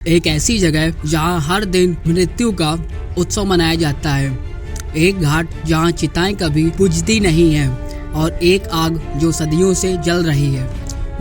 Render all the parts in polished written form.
एक ऐसी जगह जहां हर दिन मृत्यु का उत्सव मनाया जाता है। एक घाट जहां चिताएं कभी बुझती नहीं हैं और एक आग जो सदियों से जल रही है,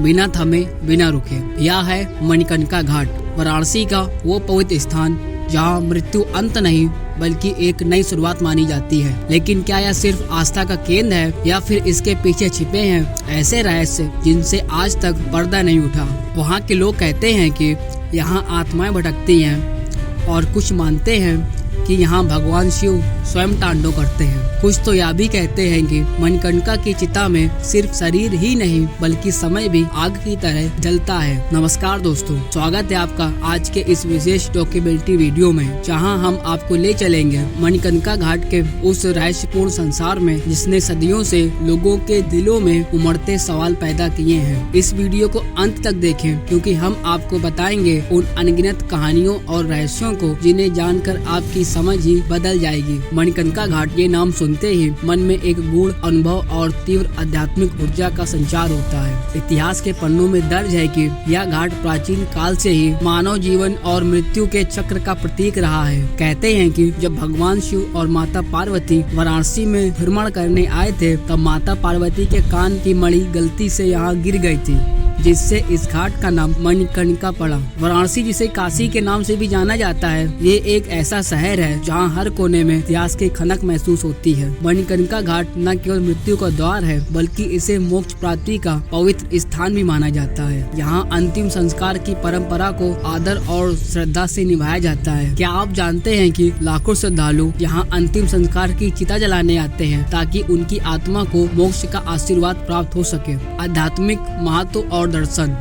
बिना थमे बिना रुके। यह है मणिकर्णिका घाट, वाराणसी का वो पवित्र स्थान जहां मृत्यु अंत नहीं बल्कि एक नई शुरुआत मानी जाती है। लेकिन क्या यह सिर्फ आस्था का केंद्र है या फिर इसके पीछे छिपे हैं ऐसे रहस्य जिनसे आज तक पर्दा नहीं उठा। वहाँ के लोग कहते हैं कि यहाँ आत्माएं भटकती हैं और कुछ मानते हैं कि यहाँ भगवान शिव स्वयं तांडव करते हैं। कुछ तो यह भी कहते हैं कि मणिकर्णिका की चिता में सिर्फ शरीर ही नहीं बल्कि समय भी आग की तरह जलता है। नमस्कार दोस्तों, स्वागत है आपका आज के इस विशेष डॉक्यूमेंट्री वीडियो में, जहां हम आपको ले चलेंगे मणिकर्णिका घाट के उस रहस्यपूर्ण संसार में जिसने सदियों से लोगों के दिलों में उमड़ते सवाल पैदा किए हैं। इस वीडियो को अंत तक देखें क्योंकि हम आपको बताएंगे उन अनगिनत कहानियों और रहस्यों को जिन्हें जानकर आपकी समझ ही बदल जाएगी। मणिकर्णिका घाट ये नाम सुनते ही मन में एक गूढ़ अनुभव और तीव्र आध्यात्मिक ऊर्जा का संचार होता है। इतिहास के पन्नों में दर्ज है कि यह घाट प्राचीन काल से ही मानव जीवन और मृत्यु के चक्र का प्रतीक रहा है। कहते हैं कि जब भगवान शिव और माता पार्वती वाराणसी में भ्रमण करने आए थे तब माता पार्वती के कान की मणि गलती से यहाँ गिर गई थी, जिससे इस घाट का नाम मणिकर्णिका पड़ा। वाराणसी, जिसे काशी के नाम से भी जाना जाता है, ये एक ऐसा शहर है जहाँ हर कोने में इतिहास की खनक महसूस होती है। मणिकर्णिका घाट न केवल मृत्यु का द्वार है बल्कि इसे मोक्ष प्राप्ति का पवित्र स्थान भी माना जाता है। यहाँ अंतिम संस्कार की परंपरा को आदर और श्रद्धा से निभाया जाता है। क्या आप जानते हैं कि लाखों श्रद्धालु यहाँ अंतिम संस्कार की चिता जलाने आते हैं ताकि उनकी आत्मा को मोक्ष का आशीर्वाद प्राप्त हो सके। आध्यात्मिक महत्व और दर्शन।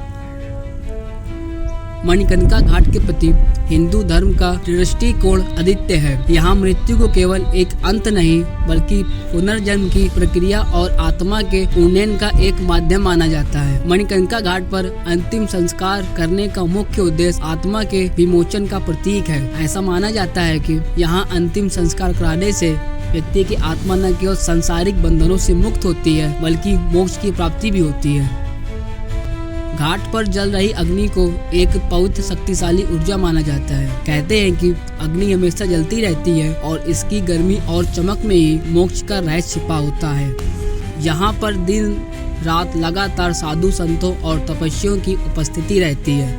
मणिकर्णिका घाट के प्रति हिंदू धर्म का दृष्टिकोण अद्वितीय है। यहाँ मृत्यु को केवल एक अंत नहीं बल्कि पुनर्जन्म की प्रक्रिया और आत्मा के उन्नयन का एक माध्यम माना जाता है। मणिकर्णिका घाट पर अंतिम संस्कार करने का मुख्य उद्देश्य आत्मा के विमोचन का प्रतीक है। ऐसा माना जाता है कि यहाँ अंतिम संस्कार कराने से व्यक्ति की आत्मा न केवल सांसारिक बंधनों से मुक्त होती है बल्कि मोक्ष की प्राप्ति भी होती है। घाट पर जल रही अग्नि को एक पवित्र शक्तिशाली ऊर्जा माना जाता है। कहते हैं कि अग्नि हमेशा जलती रहती है और इसकी गर्मी और चमक में ही मोक्ष का रहस्य छिपा होता है। यहाँ पर दिन रात लगातार साधु संतों और तपस्वियों की उपस्थिति रहती है।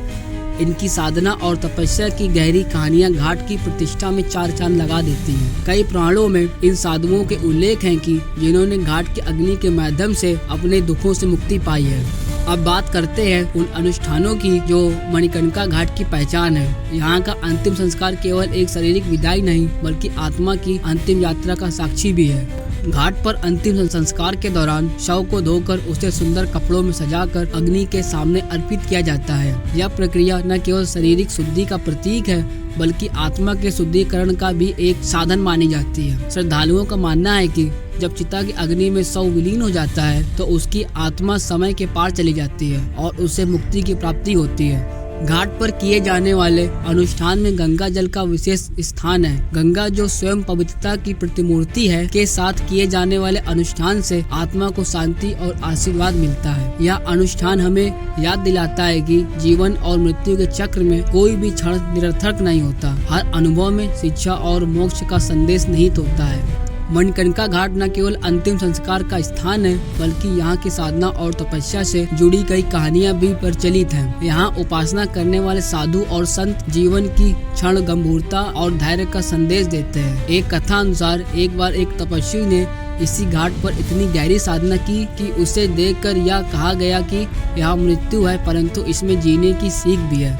इनकी साधना और तपस्या की गहरी कहानियां घाट की प्रतिष्ठा में चार चांद लगा देती हैं। कई पुराणों में इन साधुओं के उल्लेख हैं कि जिन्होंने घाट की अग्नि के माध्यम से अपने दुखों से मुक्ति पाई है। अब बात करते हैं उन अनुष्ठानों की जो मणिकर्णिका घाट की पहचान है। यहाँ का अंतिम संस्कार केवल एक शारीरिक विदाई नहीं बल्कि आत्मा की अंतिम यात्रा का साक्षी भी है। घाट पर अंतिम संस्कार के दौरान शव को धोकर उसे सुंदर कपड़ों में सजाकर अग्नि के सामने अर्पित किया जाता है। यह प्रक्रिया न केवल शारीरिक शुद्धि का प्रतीक है बल्कि आत्मा के शुद्धिकरण का भी एक साधन मानी जाती है। श्रद्धालुओं का मानना है कि जब चिता की अग्नि में शव विलीन हो जाता है तो उसकी आत्मा समय के पार चली जाती है और उसे मुक्ति की प्राप्ति होती है। घाट पर किए जाने वाले अनुष्ठान में गंगा जल का विशेष स्थान है। गंगा, जो स्वयं पवित्रता की प्रतिमूर्ति है, के साथ किए जाने वाले अनुष्ठान से आत्मा को शांति और आशीर्वाद मिलता है। यह अनुष्ठान हमें याद दिलाता है कि जीवन और मृत्यु के चक्र में कोई भी क्षण निरर्थक नहीं होता। हर अनुभव में शिक्षा और मोक्ष का संदेश निहित होता है। मणिकर्णिका घाट न केवल अंतिम संस्कार का स्थान है बल्कि यहाँ की साधना और तपस्या से जुड़ी कई कहानियाँ भी प्रचलित हैं। यहाँ उपासना करने वाले साधु और संत जीवन की क्षण गंभीरता और धैर्य का संदेश देते हैं। एक कथा अनुसार एक बार एक तपस्वी ने इसी घाट पर इतनी गहरी साधना की कि उसे देखकर यह कहा गया कि यहाँ मृत्यु है परंतु इसमें जीने की सीख भी है।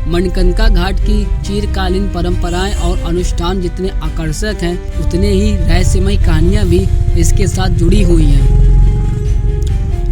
मणिकर्णिका घाट की चिरकालीन परंपराएं और अनुष्ठान जितने आकर्षक हैं उतने ही रहस्यमय कहानियां भी इसके साथ जुड़ी हुई हैं।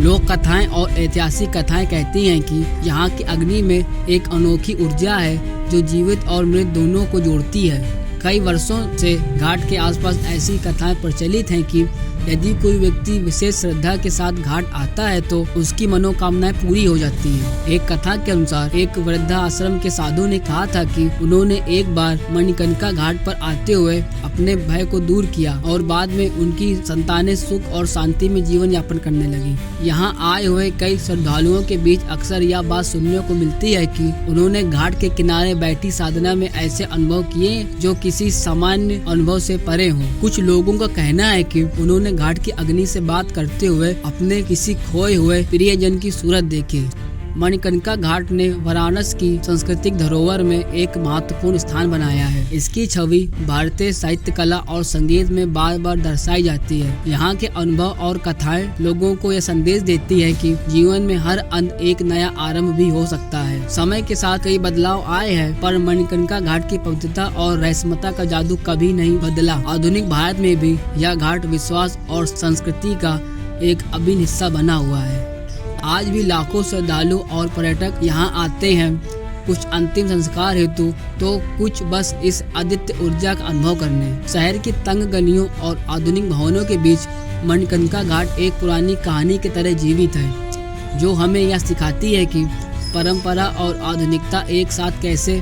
लोक कथाएं और ऐतिहासिक कथाएं कहती हैं कि यहाँ की अग्नि में एक अनोखी ऊर्जा है जो जीवित और मृत दोनों को जोड़ती है। कई वर्षों से घाट के आसपास ऐसी कथाएं प्रचलित हैं कि यदि कोई व्यक्ति विशेष श्रद्धा के साथ घाट आता है तो उसकी मनोकामनाएं पूरी हो जाती हैं। एक कथा के अनुसार एक वृद्धा आश्रम के साधु ने कहा था कि उन्होंने एक बार मणिकर्णिका घाट पर आते हुए अपने भय को दूर किया और बाद में उनकी संतानें सुख और शांति में जीवन यापन करने लगी। यहाँ आए हुए कई श्रद्धालुओं के बीच अक्सर यह बात सुनने को मिलती है कि उन्होंने घाट के किनारे बैठी साधना में ऐसे अनुभव किए जो किसी सामान्य अनुभव से परे हों। कुछ लोगों का कहना है कि उन्होंने घाट की अग्नि से बात करते हुए अपने किसी खोए हुए प्रियजन की सूरत देखी। मणिकर्णिका घाट ने वाराणसी की सांस्कृतिक धरोहर में एक महत्वपूर्ण स्थान बनाया है। इसकी छवि भारतीय साहित्य, कला और संगीत में बार बार दर्शाई जाती है। यहाँ के अनुभव और कथाएं लोगों को यह संदेश देती है कि जीवन में हर अंत एक नया आरंभ भी हो सकता है। समय के साथ कई बदलाव आए हैं, पर मणिकर्णिका घाट की पवित्रता और रहस्यमयता का जादू कभी नहीं बदला। आधुनिक भारत में भी यह घाट विश्वास और संस्कृति का एक अभिन्न हिस्सा बना हुआ है। आज भी लाखों श्रद्धालु और पर्यटक यहाँ आते हैं, कुछ अंतिम संस्कार हेतु तो कुछ बस इस अद्वितीय ऊर्जा का अनुभव करने। शहर की तंग गलियों और आधुनिक भवनों के बीच मणिकर्णिका घाट एक पुरानी कहानी की तरह जीवित है, जो हमें यह सिखाती है कि परंपरा और आधुनिकता एक साथ कैसे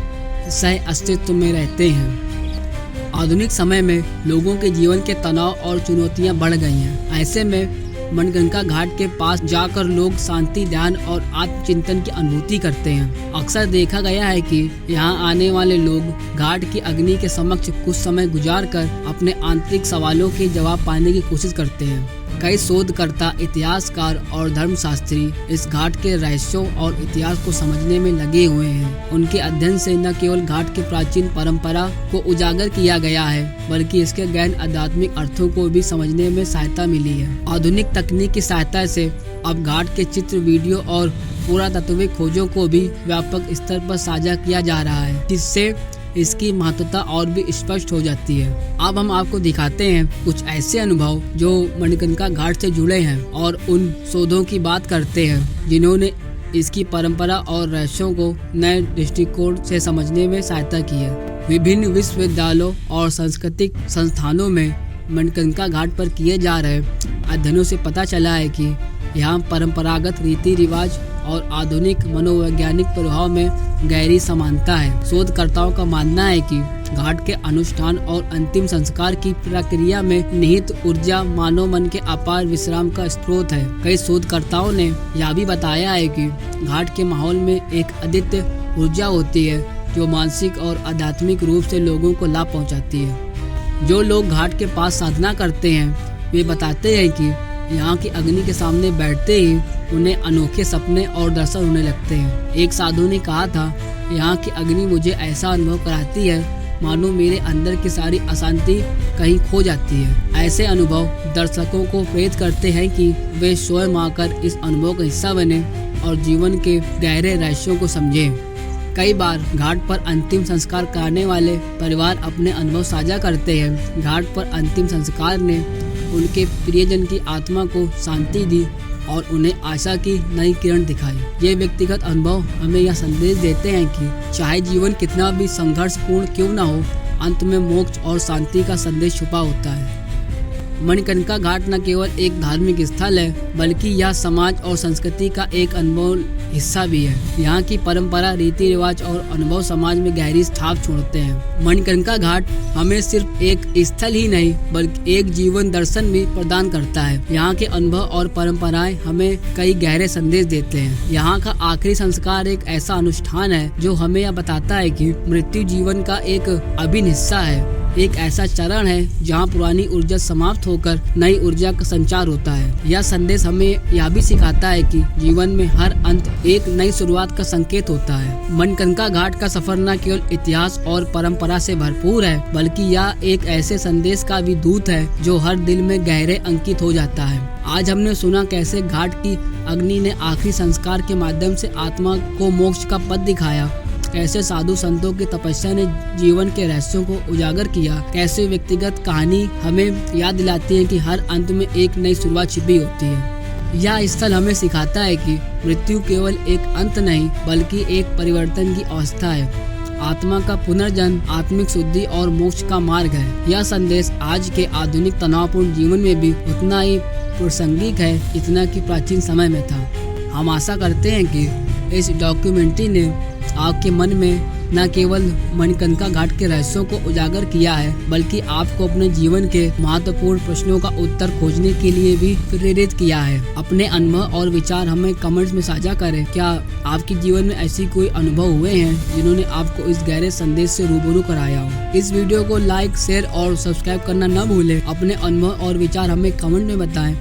सह अस्तित्व में रहते हैं। आधुनिक समय में लोगों के जीवन के तनाव और चुनौतियाँ बढ़ गई हैं। ऐसे में मणिकर्णिका घाट के पास जाकर लोग शांति, ध्यान और आत्मचिंतन की अनुभूति करते हैं। अक्सर देखा गया है कि यहाँ आने वाले लोग घाट की अग्नि के समक्ष कुछ समय गुजारकर अपने आंतरिक सवालों के जवाब पाने की कोशिश करते हैं। कई शोधकर्ता, इतिहासकार और धर्मशास्त्री इस घाट के रहस्यों और इतिहास को समझने में लगे हुए हैं। उनके अध्ययन से न केवल घाट के प्राचीन परंपरा को उजागर किया गया है, बल्कि इसके गहन आध्यात्मिक अर्थों को भी समझने में सहायता मिली है। आधुनिक तकनीक की सहायता से अब घाट के चित्र, वीडियो और पुरातात्विक खोजों को भी व्यापक स्तर पर साझा किया जा रहा है, जिससे इसकी महत्वता और भी स्पष्ट हो जाती है। अब हम आपको दिखाते हैं कुछ ऐसे अनुभव जो मणिकर्णिका घाट से जुड़े हैं और उन शोधों की बात करते हैं जिन्होंने इसकी परंपरा और रहस्यों को नए दृष्टिकोण से समझने में सहायता की है। विभिन्न विश्वविद्यालयों और सांस्कृतिक संस्थानों में मणिकर्णिका घाट पर किए जा रहे अध्ययनों से पता चला है कि यहाँ परंपरागत रीति रिवाज और आधुनिक मनोवैज्ञानिक प्रभाव में गहरी समानता है। शोधकर्ताओं का मानना है कि घाट के अनुष्ठान और अंतिम संस्कार की प्रक्रिया में निहित ऊर्जा मानव मन के अपार विश्राम का स्रोत है। कई शोधकर्ताओं ने यह भी बताया है कि घाट के माहौल में एक अद्वितीय ऊर्जा होती है जो मानसिक और आध्यात्मिक रूप से लोगों को लाभ पहुंचाती है। जो लोग घाट के पास साधना करते हैं वे बताते हैं कि यहाँ की अग्नि के सामने बैठते ही उन्हें अनोखे सपने और दर्शन होने लगते हैं। एक साधु ने कहा था, यहाँ की अग्नि मुझे ऐसा अनुभव कराती है मानो मेरे अंदर की सारी अशांति कहीं खो जाती है। ऐसे अनुभव दर्शकों को प्रेरित करते हैं कि वे स्वयं आकर इस अनुभव का हिस्सा बने और जीवन के गहरे रहस्यों को समझें। कई बार घाट पर अंतिम संस्कार करने वाले परिवार अपने अनुभव साझा करते हैं। घाट पर अंतिम संस्कार ने उनके प्रियजन की आत्मा को शांति दी और उन्हें आशा की नई किरण दिखाई। ये व्यक्तिगत अनुभव हमें यह संदेश देते हैं कि चाहे जीवन कितना भी संघर्षपूर्ण क्यों न हो, अंत में मोक्ष और शांति का संदेश छुपा होता है। मणिकर्णिका घाट न केवल एक धार्मिक स्थल है, बल्कि यह समाज और संस्कृति का एक अनमोल हिस्सा भी है। यहाँ की परंपरा, रीति रिवाज और अनुभव समाज में गहरी छाप छोड़ते हैं। मणिकर्णिका घाट हमें सिर्फ एक स्थल ही नहीं बल्कि एक जीवन दर्शन भी प्रदान करता है। यहाँ के अनुभव और परंपराएं हमें कई गहरे संदेश देते हैं। यहाँ का आखिरी संस्कार एक ऐसा अनुष्ठान है जो हमें यह बताता है कि मृत्यु जीवन का एक अभिन्न हिस्सा है, एक ऐसा चरण है जहाँ पुरानी ऊर्जा समाप्त होकर नई ऊर्जा का संचार होता है। यह संदेश हमें यह भी सिखाता है कि जीवन में हर अंत एक नई शुरुआत का संकेत होता है। मणिकर्णिका घाट का सफर न केवल इतिहास और परंपरा से भरपूर है, बल्कि यह एक ऐसे संदेश का भी दूत है जो हर दिल में गहरे अंकित हो जाता है। आज हमने सुना कैसे घाट की अग्नि ने आखिरी संस्कार के माध्यम से आत्मा को मोक्ष का पथ दिखाया, कैसे साधु संतों की तपस्या ने जीवन के रहस्यों को उजागर किया, कैसे व्यक्तिगत कहानी हमें याद दिलाती है कि हर अंत में एक नई शुरुआत छिपी होती है। यह स्थल हमें सिखाता है कि मृत्यु केवल एक अंत नहीं बल्कि एक परिवर्तन की अवस्था है। आत्मा का पुनर्जन्म आत्मिक शुद्धि और मोक्ष का मार्ग है। यह संदेश आज के आधुनिक तनावपूर्ण जीवन में भी उतना ही प्रासंगिक है जितना कि प्राचीन समय में था। हम आशा करते हैं कि इस डॉक्यूमेंट्री ने आपके मन में न केवल मणिकर्णिका घाट के रहस्यों को उजागर किया है, बल्कि आपको अपने जीवन के महत्वपूर्ण प्रश्नों का उत्तर खोजने के लिए भी प्रेरित किया है। अपने अनुभव और विचार हमें कमेंट्स में साझा करें। क्या आपके जीवन में ऐसी कोई अनुभव हुए हैं जिन्होंने आपको इस गहरे संदेश से रूबरू कराया हो? इस वीडियो को लाइक, शेयर और सब्सक्राइब करना न भूलें। अपने अनुभव और विचार हमें कमेंट में बताएं।